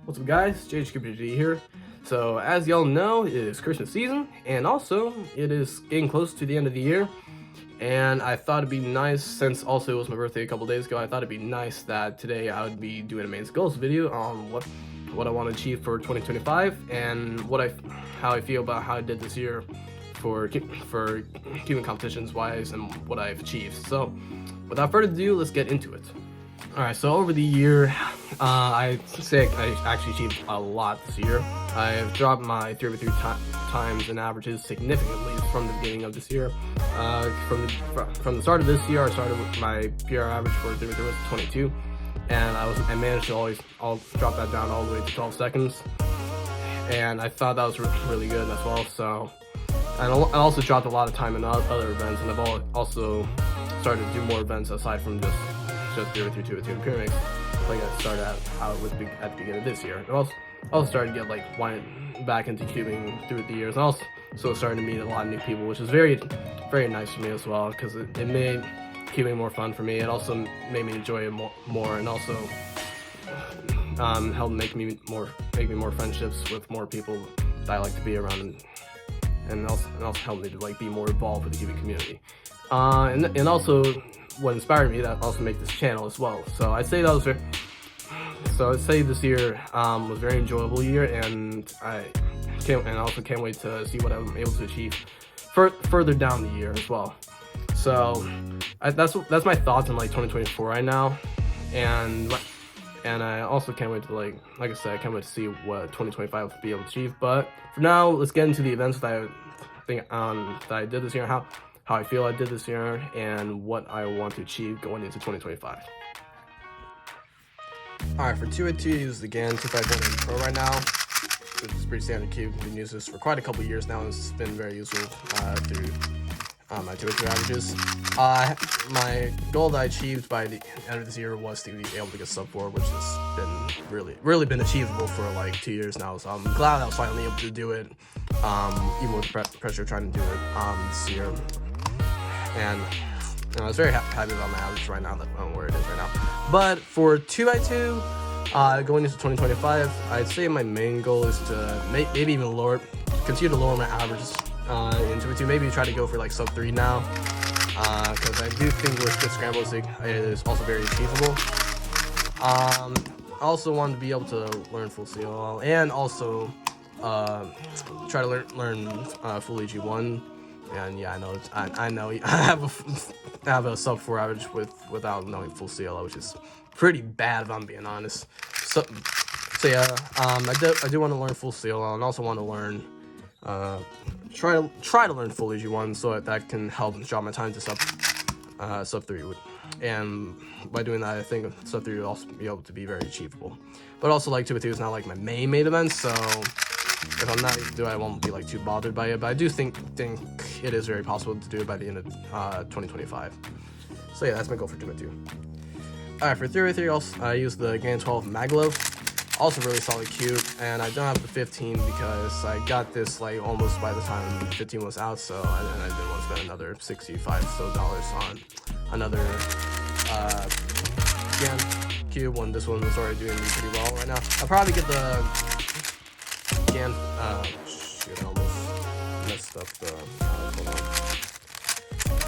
What's up guys, JHQPG here. So as y'all know, it is Christmas season, and also it is getting close to the end of the year, and I thought it'd be nice, since also it was my birthday a couple days ago, I thought it'd be nice that today I would be doing a main goals video on what I want to achieve for 2025, and how I feel about how I did this year for keeping competitions wise and what I've achieved. So without further ado, let's get into it. Alright, so over the year, I'd say I actually achieved a lot this year. I've dropped my 3x3 times and averages significantly from the beginning of this year. From the start of this year, I started with my PR average for 3x3 was 22, and I managed to drop that down all the way to 12 seconds, and I thought that was really good as well. So, and I also dropped a lot of time in other events, and I've also started to do more events aside from just 3x3, 2x2 and pyramids, like I started out at the beginning of this year. And also started to get went back into cubing through the years, and also started to meet a lot of new people, which is very, very nice for me as well, because it made cubing more fun for me. It also made me enjoy it more, and also helped make me more friendships with more people that I like to be around, and also helped me to be more involved with the cubing community. And also what inspired me that also make this channel as well. So I'd say this year was a very enjoyable year, and I also can't wait to see what I'm able to achieve further down the year as well. So that's my thoughts on 2024 right now, and I also can't wait to like I said, I can't wait to see what 2025 will be able to achieve. But for now, let's get into the events that I think that I did this year, how I feel I did this year, and what I want to achieve going into 2025. Alright, for 2x2, I use the GAN 251 Pro right now. It's pretty standard cube. I've been using this for quite a couple years now, and it's been very useful through my 2x2 averages. My goal that I achieved by the end of this year was to be able to get sub 4, which has been really been achievable for 2 years now. So I'm glad I was finally able to do it, even with pressure trying to do it this year. And I was very happy about my average right now, where it is right now. But for 2x2, going into 2025, I'd say my main goal is to maybe even continue to lower my averages in 2x2. Maybe try to go for sub 3 now, because I do think with good scrambles it is also very achievable. I also wanted to be able to learn full COL, and also try to learn full EG1. And yeah, I know I have a sub 4 average without knowing full CLO, which is pretty bad if I'm being honest. So yeah, I do want to learn full CLO, and also want to learn try to learn full EG1, so that can help drop my time to sub 3. And by doing that, I think sub 3 will also be able to be very achievable. But also 2x2 is not my main event, so if I'm not able to do it, I won't be too bothered by it. But I do think it is very possible to do it by the end of 2025. So yeah, that's my goal for 2x2. Alright, for 3x3, I use the GAN 12 Maglev. Also really solid cube, and I don't have the 15 because I got this almost by the time 15 was out, so I didn't want to spend another $65 on another GAN cube when this one was already doing pretty well right now. I'll probably get the GAN, shoot, I almost messed up the, hold on.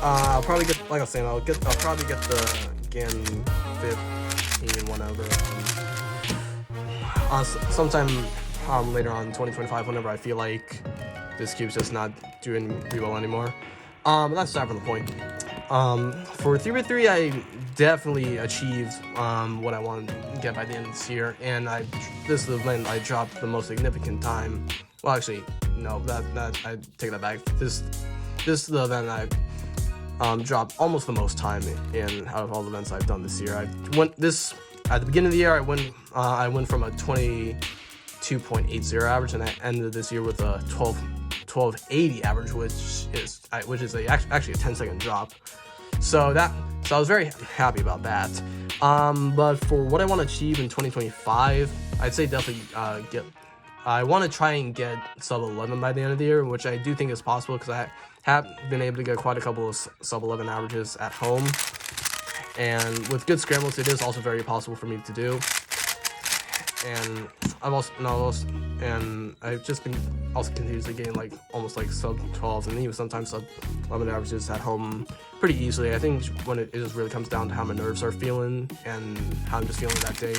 I'll probably get, like I was saying, I'll probably get the GAN 15 whenever, sometime later on in 2025, whenever I feel like this cube's just not doing pretty well anymore. But that's not from the point. For 3x3, I definitely achieved what I wanted to get by the end of this year, and this is the event I dropped the most significant time. Well, actually, no, that I take that back. This is the event I dropped almost the most time in out of all the events I've done this year. At the beginning of the year, I went from a 22.80 average, and I ended this year with a 1280 average, which is actually a 10-second drop. So I was very happy about that. But for what I want to achieve in 2025, I'd say definitely I want to try and get sub 11 by the end of the year, which I do think is possible because I have been able to get quite a couple of sub 11 averages at home. And with good scrambles, it is also very possible for me to do. And I've just been also continuously getting like almost like sub 12s and even sometimes sub 11 averages at home pretty easily. I think when it just really comes down to how my nerves are feeling and how I'm just feeling that day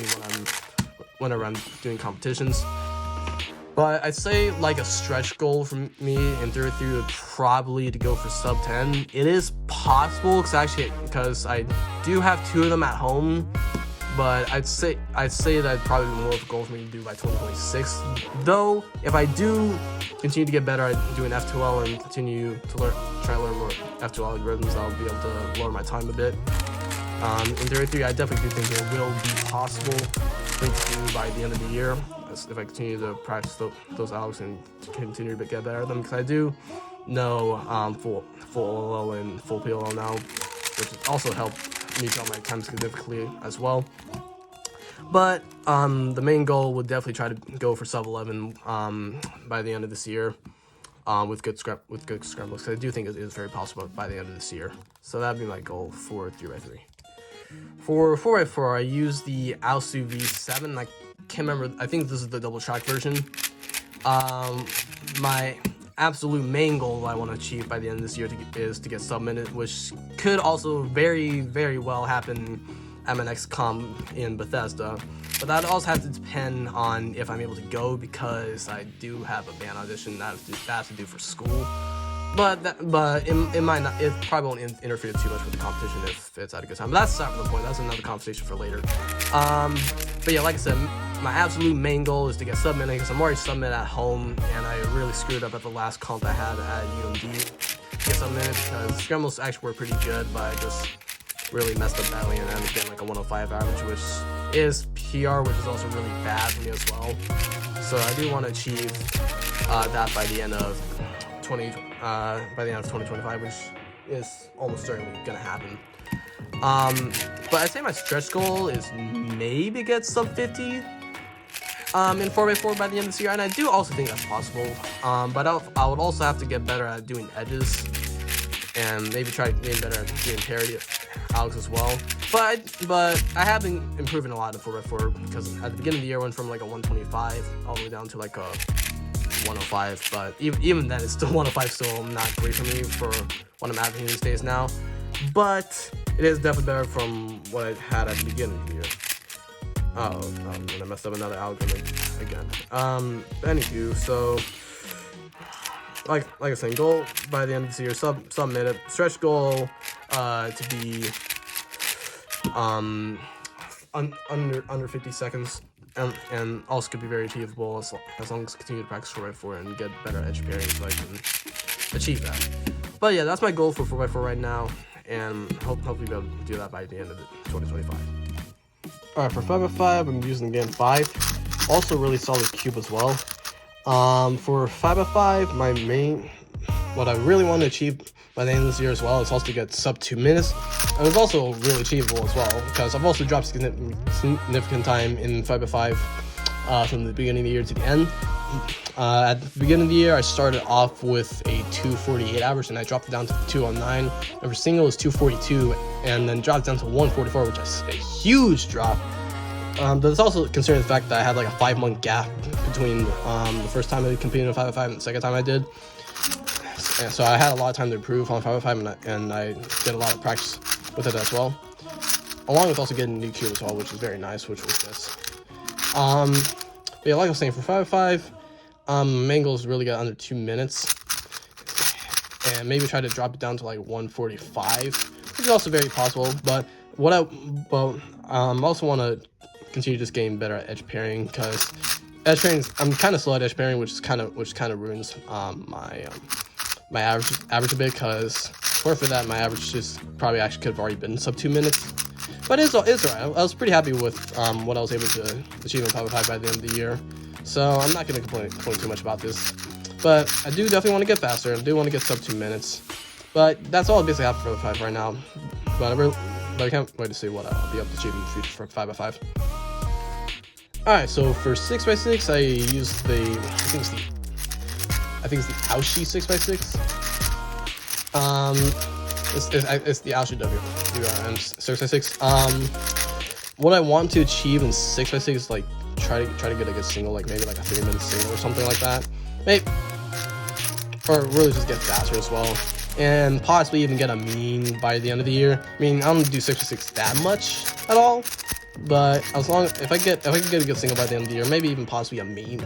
whenever I'm doing competitions. But I'd say like a stretch goal for me in 33 would probably to go for sub 10. It is possible because I do have 2 of them at home, but I'd say that'd probably be more of a goal for me to do by 2026. Though if I do continue to get better at doing F2L and continue to try to learn more F2L algorithms, I'll be able to lower my time a bit. In 33, I definitely do think it will be possible for me to do by the end of the year, if I continue to practice those algs and continue to get better at them, because I do know full OLL and full PLL now, which has also helped me drop my time significantly as well. But the main goal would definitely try to go for sub 11 by the end of this year with good scrambles, because I do think it is very possible by the end of this year. So that'd be my goal for 3x3. For 4x4, I use the Aosu V7. I can't remember. I think this is the double track version. My absolute main goal I want to achieve by the end of this year is to get sub-minute, which could also very, very well happen at my next comp in Bethesda. But that also has to depend on if I'm able to go, because I do have a band audition that I have to do for school. But it might not. It probably won't interfere too much with the competition if it's at a good time. But that's not the point. That's another conversation for later. But yeah, like I said, my absolute main goal is to get sub-minute, because I'm already sub-minute at home, and I really screwed up at the last comp I had at UMD to get sub-minute, because scrambles actually were pretty good, but I just really messed up badly and ended up getting like a 105 average, which is PR, which is also really bad for me as well. So I do want to achieve that by the end of 2025, which is almost certainly gonna happen. But I'd say my stretch goal is maybe get sub 50 in 4x4 by the end of this year, and I do also think that's possible. But I would also have to get better at doing edges, and maybe try getting better at doing parity algs as well. But I have been improving a lot in 4x4, because at the beginning of the year I went from like a 125 all the way down to like a 105, but even then it's still 105, still not great for me for what I'm averaging these days now. But it is definitely better from what I had at the beginning of the year. And I messed up another algorithm again. Anywho, so like I was saying, goal by the end of this year, sub-minute. Stretch goal to be under 50 seconds. And also could be very achievable as long as I continue to practice 4x4 and get better edge pairing, so I can achieve that. But yeah, that's my goal for 4x4 right now, and hopefully be able to do that by the end of 2025. Alright, for 5x5, I'm using again 5. Also really solid cube as well. For 5x5, what I really want to achieve by the end of this year as well is also to get sub 2 minutes. And it's also really achievable as well, because I've also dropped significant time in 5x5 from the beginning of the year to the end. At the beginning of the year, I started off with a 248 average, and I dropped it down to 209. Every single is 242, and then dropped down to 144, which is a huge drop. But it's also considering the fact that I had like a 5-month gap between the first time I competed in 5x5 and the second time I did. And so I had a lot of time to improve on 5x5, and I did a lot of practice with it as well, along with also getting a new cube as well, which is very nice, which was this. But yeah, like I was saying, for 5x5, main goal is really get under 2 minutes, and maybe try to drop it down to like 145, which is also very possible. But I also want to continue just getting better at edge pairing, because edge pairing, I'm kind of slow at edge pairing, which kind of ruins my average a bit, because for that my average just probably actually could have already been sub 2 minutes. But it's alright. I was pretty happy with what I was able to achieve in 5x5 by the end of the year, so I'm not going to complain too much about this. But I do definitely want to get faster. I do want to get sub 2 minutes. But that's all I basically have for 5 right now. But I can't wait to see what I'll be able to achieve in the future for 5x5. Alright, so for 6x6, I used I think it's the Aoshi 6x6. It's the Aoshi WRM 6x6. What I want to achieve in 6x6 is like try to get a good single, like maybe like a 3-minute single or something like that. Maybe, or really just get faster as well, and possibly even get a mean by the end of the year. I mean, I don't do 66 that much at all, but as long if I can get a good single by the end of the year, maybe even possibly a mean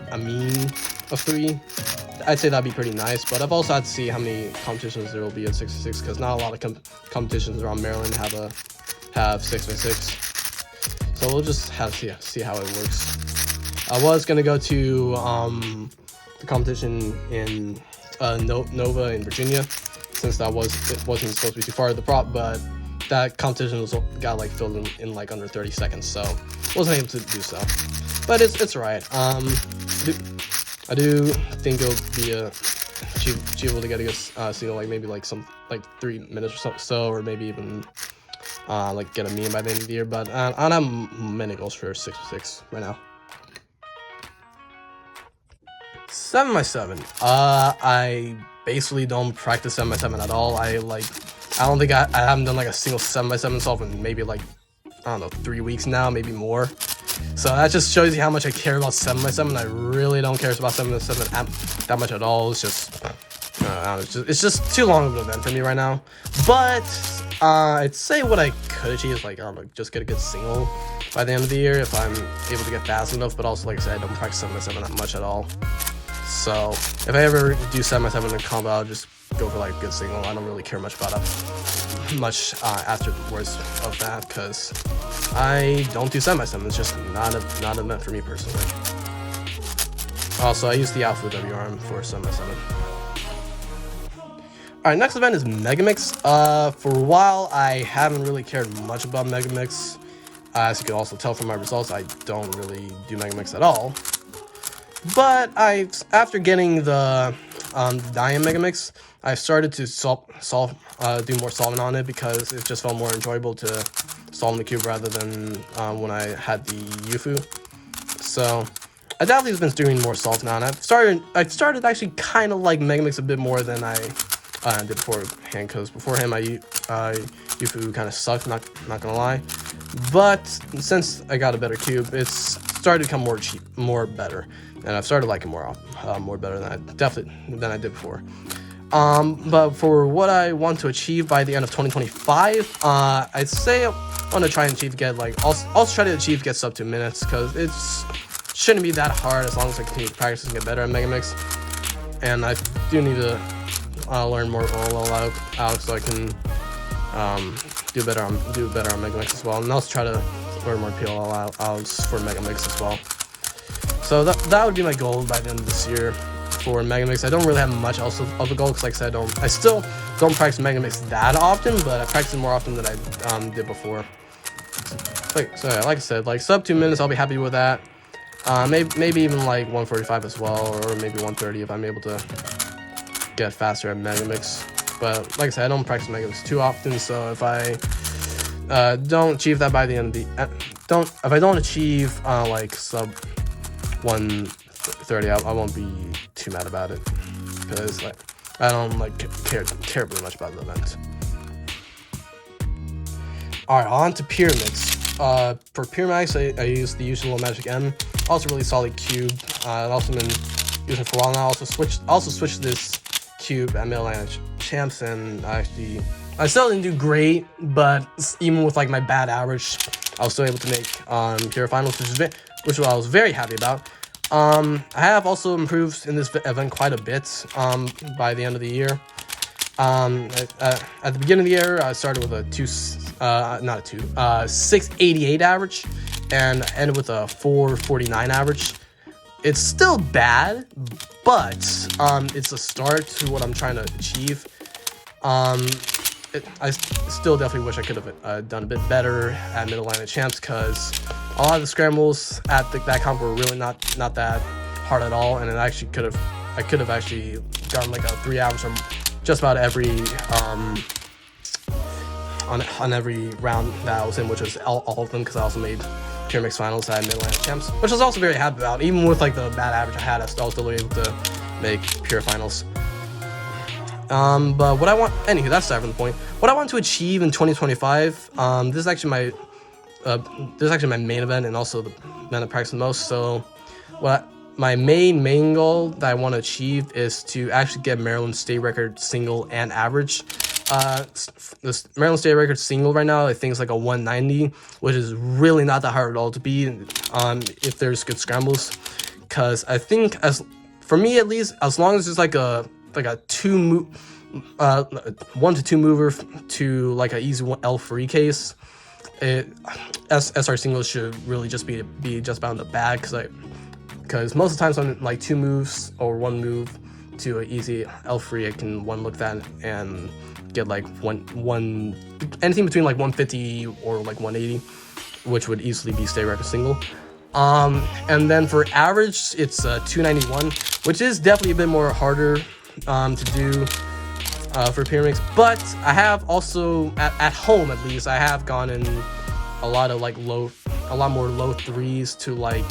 of 3, I'd say that'd be pretty nice. But I've also had to see how many competitions there will be at 66, because not a lot of competitions around Maryland have 6x6. So we'll just have to see how it works. I was gonna go to the competition in Nova in Virginia, since it wasn't supposed to be too far of the prop, but that competition got like filled in like under 30 seconds, so wasn't able to do so. But it's alright. I do think it'll be achievable to get a good single, like maybe like 3 minutes or so, or maybe even like get a meme by the end of the year. But I don't have many goals for 6x6 right now. 7x7. I basically don't practice 7x7 at all. I don't think I haven't done like a single 7x7 solve in maybe like, I don't know, 3 weeks now, maybe more. So that just shows you how much I care about 7x7. I really don't care about 7x7 that much at all. It's just, it's just too long of an event for me right now. But I'd say what I could achieve is like, I don't know, just get a good single by the end of the year if I'm able to get fast enough. But also, like I said, I don't practice 7x7 that much at all. So if I ever do 7x7 in combo, I'll just go for like a good single. I don't really care much about afterwards of that, because I don't do 7x7. It's just not an event for me personally. Also, I use the Alpha WRM for 7x7. Alright, next event is Megamix. For a while, I haven't really cared much about Megamix. As you can also tell from my results, I don't really do Megamix at all. But after getting the Diamond Megamix, I started to do more solving on it, because it just felt more enjoyable to solve in the cube rather than when I had the Yufu. So I definitely been doing more solve now, and I started actually kind of like Megamix a bit more than I did beforehand, because beforehand my Yufu kind of sucked, not gonna lie. But since I got a better cube, it's started to become more better, and I've started liking more better than I did before. But for what I want to achieve by the end of 2025, I'd say I want to try and also try to get sub 2 minutes, because it shouldn't be that hard as long as I continue to practice and get better at Megamix. And I do need to learn more OLL out so I can do better on Megamix as well, and also try to learn more PLL out for Megamix as well. So that would be my goal by the end of this year for Megamix. I don't really have much else of a goal, because like I said, I still don't practice Megamix that often, but I practice it more often than I did before. Like I said, like sub 2 minutes, I'll be happy with that. Maybe even like 145 as well, or maybe 130 if I'm able to get faster at Megamix. But like I said, I don't practice Megamix too often, so if I don't achieve that by the end of the if I don't achieve like sub 130, I won't be too mad about it, because like I don't care terribly much about the event. All right, on to Pyramids. For Pyramids, I use the usual Magic M. Also really solid cube. I've also been using it for a while now. Also switched this cube at Mid-Atlantic Champs, and I still didn't do great, but even with like my bad average, I was still able to make pure finals, which I was very happy about. I have also improved in this event quite a bit by the end of the year. At the beginning of the year, I started with a 688 average, and ended with a 449 average. It's still bad, but it's a start to what I'm trying to achieve. I still definitely wish I could have done a bit better at Mid-Atlantic Champs, because a lot of the scrambles at that comp were really not that hard at all, and I could have actually gotten like a 3 average from just about every on every round that I was in, which was all of them, because I also made Pure Mix Finals at Mid-Atlantic Champs, which I was also very happy about. Even with like the bad average I had, I was still able to make Pure Finals. But what I want, anywho, that's aside from the point. What I want to achieve in 2025, this is actually this is actually my main event and also the event I practice the most. So my main goal that I want to achieve is to actually get Maryland state record single and average. This Maryland state record single right now, I think it's like a 190, which is really not that hard at all to beat if there's good scrambles. Because I think, for me at least, as long as it's like a 1 to 2 mover to like an easy L3 case, SR singles should really just be just about in the bag. Because most of the times on like 2 moves or 1 move to an easy L3, I can 1-look that and get like anything between like 150 or like 180, which would easily be state record single. And then for average, it's 291, which is definitely a bit more harder to do for Pyramix. But I have also at home, at least, I have gone in a lot more low 3s to like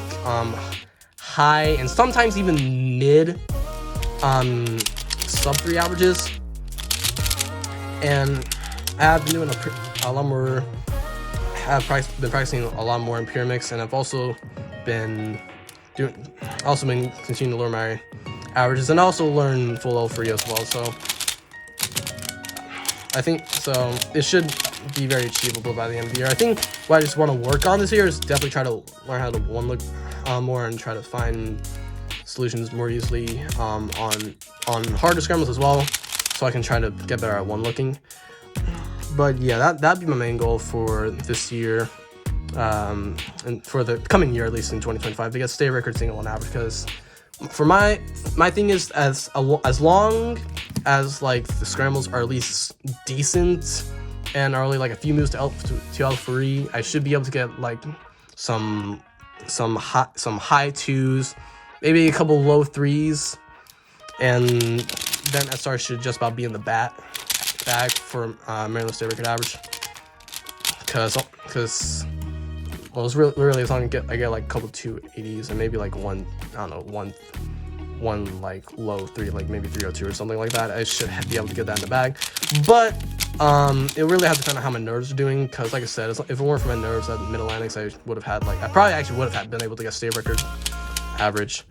high and sometimes even mid sub 3 averages. And I have been doing a lot more. Been practicing a lot more in Pyramix, and I've also been continuing to learn my averages and also learn full L3 as well. So I think it should be very achievable by the end of the year. I think what I just want to work on this year is definitely try to learn how to 1-look more and try to find solutions more easily on harder scrambles as well, so I can try to get better at 1-looking. But yeah, that'd be my main goal for this year, and for the coming year, at least in 2025, to get state record single on average. Because for my thing is, as long as like the scrambles are at least decent and are only like a few moves to L3, I should be able to get like some high 2s, maybe a couple low 3s, and then SR should just about be in the bag for Maryland state record average. Because it's really as long as I get like a couple 280s and maybe like one like low 3, like maybe 302 or something like that, I should be able to get that in the bag. But it really has to depend on how my nerves are doing, because like I said, if it weren't for my nerves at Mid-Atlantics, I probably would have been able to get state record average.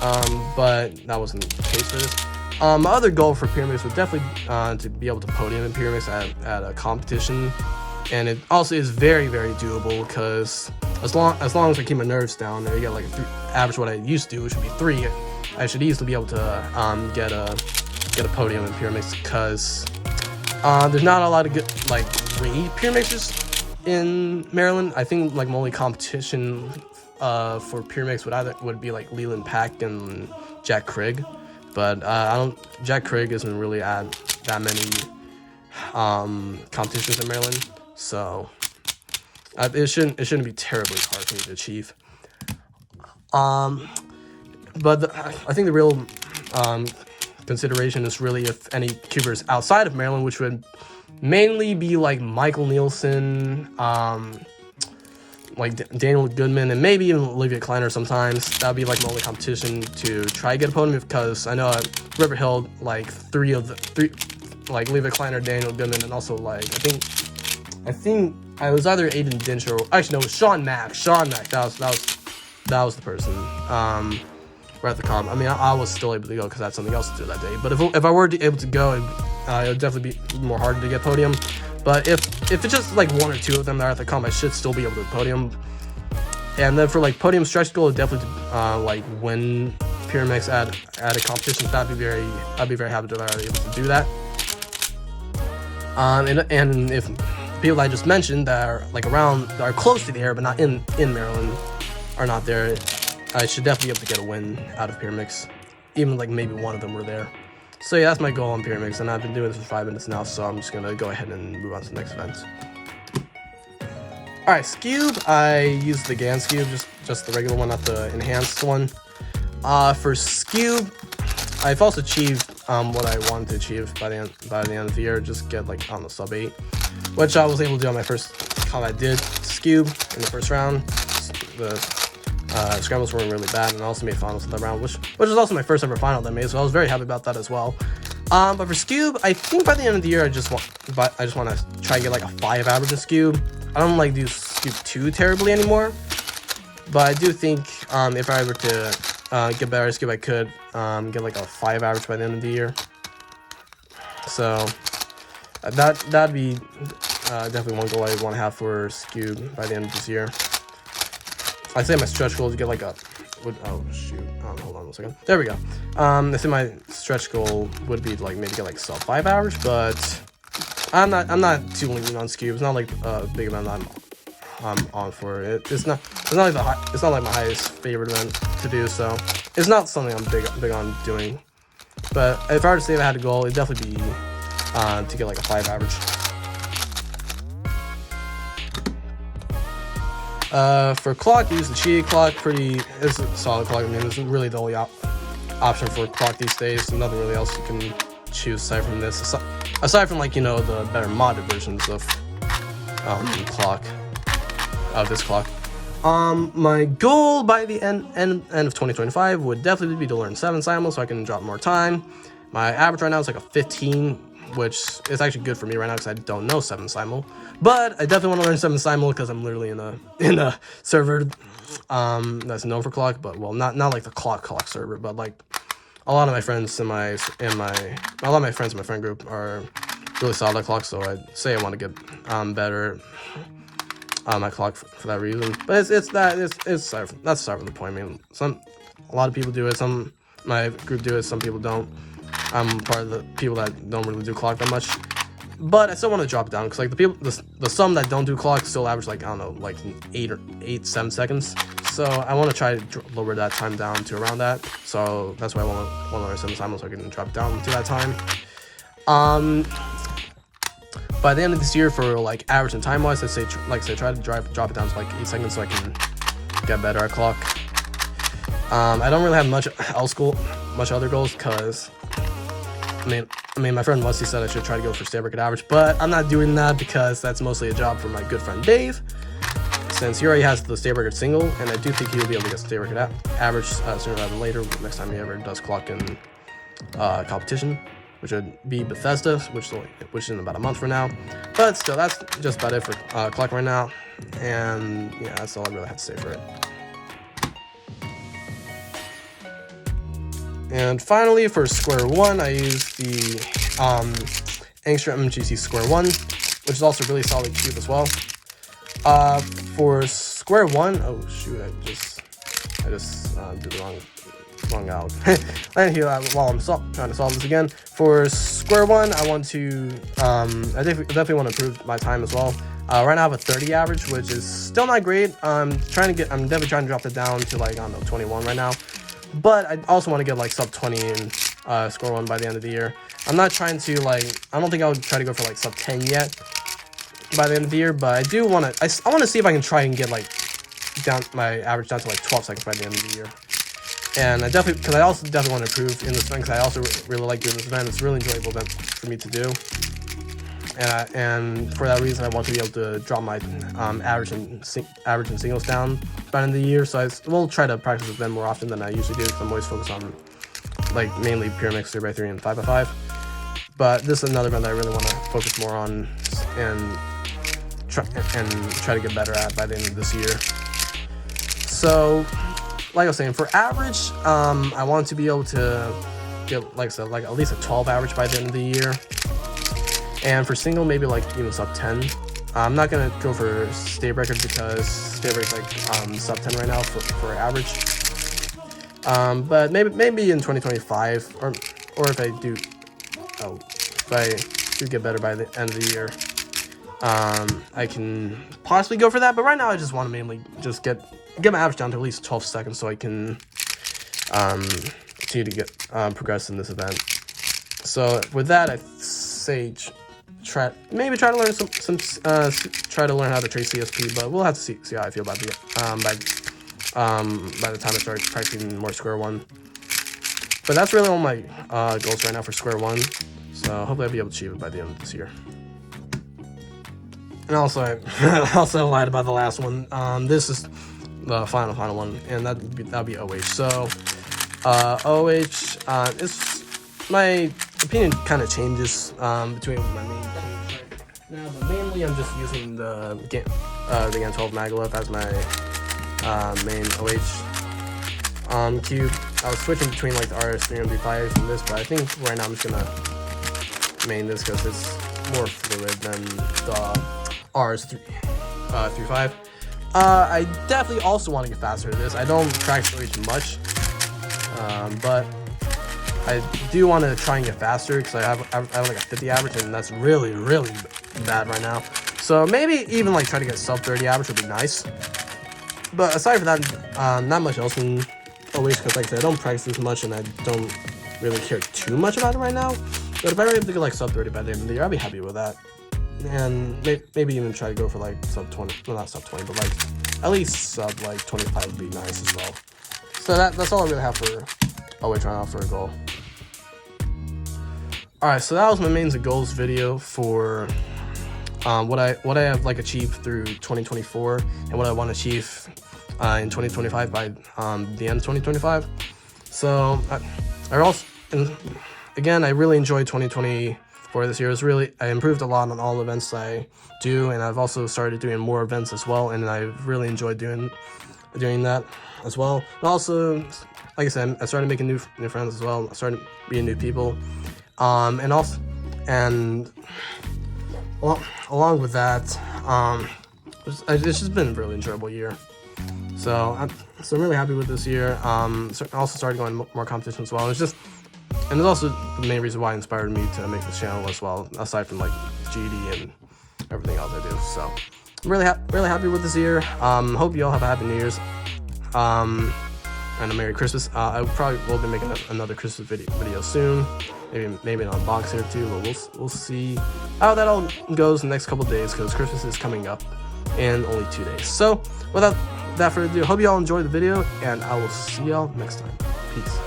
But that wasn't the case for this. My other goal for Pyramix was definitely to be able to podium in Pyramix at a competition, and it also is very, very doable, because as long as I keep my nerves down and I get like average what I used to do, which would be 3, I should easily be able to get a podium in Pyramix, because there's not a lot of good like great Pyramixers in Maryland. I think like my only competition for Pyramix would be like Leland Pack and Jack Krigg. But Jack Krigg isn't really at that many competitions in Maryland, so it shouldn't be terribly hard for me to achieve. But I think the real consideration is really if any cubers outside of Maryland, which would mainly be like Michael Nielsen, like Daniel Goodman, and maybe even Olivia Kleiner sometimes. That would be like my only competition to try to get a podium, because I know at River Hill, like three, like Olivia Kleiner, Daniel Goodman, and also like I think I was either Aiden Dinch or actually no, it was Sean Mack. That was the person. Right at the comp. I mean, I was still able to go because I had something else to do that day. But if I were able to go, it would definitely be more harder to get podium. But if it's just like 1 or 2 of them that are at the comp, I should still be able to podium. And then for like podium stretch goal, definitely like win Pyramix at a competition. I'd be very happy that I were able to do that. And if people I just mentioned that are like around, that are close to the area but not in Maryland, are not there, I should definitely be able to get a win out of Pyramix. Even like maybe one of them were there. So yeah, that's my goal on Pyramix, and I've been doing this for 5 minutes now, so I'm just gonna go ahead and move on to the next event. Alright, Skewb, I used the GAN Skewb, just the regular one, not the enhanced one. For Skewb, I've also achieved what I wanted to achieve by the end of the year, just get like on the sub 8, which I was able to do on my first comp. I did Skewb in the first round. The scrambles weren't really bad, and I also made finals in that round, which was also my first ever final that I made, so I was very happy about that as well. But for Scoob, I think by the end of the year, I just want to try to get like a 5 average in Scoob. I don't like do Scoob too terribly anymore, but I do think if I were to get better at Scoob, I could get like a 5 average by the end of the year. So that'd be definitely one goal I want to have for Scoob by the end of this year. I'd say my stretch goal is to get like a. Oh shoot! Hold on 1 second. There we go. I think my stretch goal would be to like maybe get like sub 5 average, but I'm not too lenient on Scoob. It's not like a big event I'm on for it. It's not like my highest favorite event to do, so it's not something I'm big on doing. But if I were to say if I had a goal, it'd definitely be to get like a 5 average. For clock, use the cheated clock. It's a solid clock. I mean, it's really the only option for clock these days. There's nothing really else you can choose aside from this. Aside from like, you know, the better modded versions of clock. This clock. My goal by the end of 2025 would definitely be to learn 7 simul so I can drop more time. My average right now is like a 15, which is actually good for me right now because I don't know 7 simul. But I definitely want to learn 7 simul because I'm literally in a server that's known for clock, but well, not like the clock server, but like a lot of my friends a lot of my friends in my friend group are really solid at clock, so I'd say I want to get better my clock for that reason. But that's aside from the point. I mean, a lot of people do it. Some my group do it. Some people don't. I'm part of the people that don't really do clock that much, but I still want to drop it down because like the some that don't do clock still average like, I don't know, like 7 seconds. So I want to try to lower that time down to around that. So that's why I want to learn 7 simul so I can drop it down to that time. By the end of this year, for like average and time wise, try to drop it down to like 8 seconds so I can get better at clock. I don't really have much other goals because I mean, my friend Musty said I should try to go for state record average, but I'm not doing that because that's mostly a job for my good friend Dave, since he already has the state record single, and I do think he'll be able to get state record average sooner rather than later, next time he ever does clock in competition, which would be Bethesda, which is in about a month from now. But still, that's just about it for clock right now, and yeah, that's all I really have to say for it. And finally, for Square 1, I use the Angstrom MGC Square 1, which is also really solid cube as well. For Square 1, oh shoot, I just did the wrong out. And here, while I'm trying to solve this again, for Square 1, I want to I definitely want to improve my time as well. Right now I have a 30 average, which is still not great. I'm definitely trying to drop it down to like, I don't know, 21 right now. But I also want to get like sub 20 in Square 1 by the end of the year. I'm not trying to I don't think I would try to go for like sub 10 yet by the end of the year, but I do want to, I want to see if I can try and get like my average down to like 12 seconds by the end of the year. And because I also definitely want to improve in this event, because I also really like doing this event. It's a really enjoyable event for me to do. And for that reason, I want to be able to drop my average and singles down by the end of the year. So I will try to practice with them more often than I usually do, because I'm always focused on like mainly Pyramix 3x3 and 5x5. But this is another event that I really want to focus more on and try to get better at by the end of this year. So, like I was saying, for average, I want to be able to get, like I said, like at least a 12 average by the end of the year. And for single, maybe like even sub 10. I'm not gonna go for state record because state record's like sub 10 right now for average. But maybe in 2025, or if I do, if I do get better by the end of the year, I can possibly go for that. But right now, I just want to mainly just get my average down to at least 12 seconds so I can continue to get progress in this event. So with that, I say try to learn try to learn how to trace CSP, but we'll have to see how I feel about the by the time I start practicing more Square 1. But that's really all my goals right now for Square 1. So hopefully I'll be able to achieve it by the end of this year. And also, I also lied about the last one. This is the final one, and that'll be OH. So OH is my opinion kind of changes between my main teams right now, but mainly I'm just using the GAN 12 Magalith as my main OH cube. I was switching between like the RS-335 and this, but I think right now I'm just gonna main this because it's more fluid than the RS-35. I definitely also want to get faster at this. I don't practice OH much, but I do want to try and get faster because I have like a 50 average, and that's really bad right now. So maybe even like try to get sub 30 average would be nice. But aside from that, not much else in OH because like I said, I don't practice as much and I don't really care too much about it right now. But if I were able to get like sub 30 by the end of the year, I'd be happy with that. And maybe even try to go for like sub 20, well not sub 20, but like at least sub like 25 would be nice as well. So that's all I really have for OH right now for a goal. Alright, so that was my mains and goals video for what I have like achieved through 2024 and what I want to achieve in 2025 by the end of 2025. So I really enjoyed 2024 this year. It was really, I improved a lot on all events I do, and I've also started doing more events as well, and I really enjoyed doing that as well. And also, like I said, I started making new friends as well. I started meeting new people, along with that, it's just been a really enjoyable year. So I'm really happy with this year. I also started going more competitions as well. And it's also the main reason why it inspired me to make this channel as well, aside from like GD and everything else I do. So I'm really happy with this year. Hope you all have a happy New Year's. And a Merry Christmas. I probably will be making another Christmas video soon. Maybe an unboxing or two, but we'll see how that all goes in the next couple days because Christmas is coming up in only 2 days. So without further ado, hope you all enjoyed the video, and I will see y'all next time. Peace.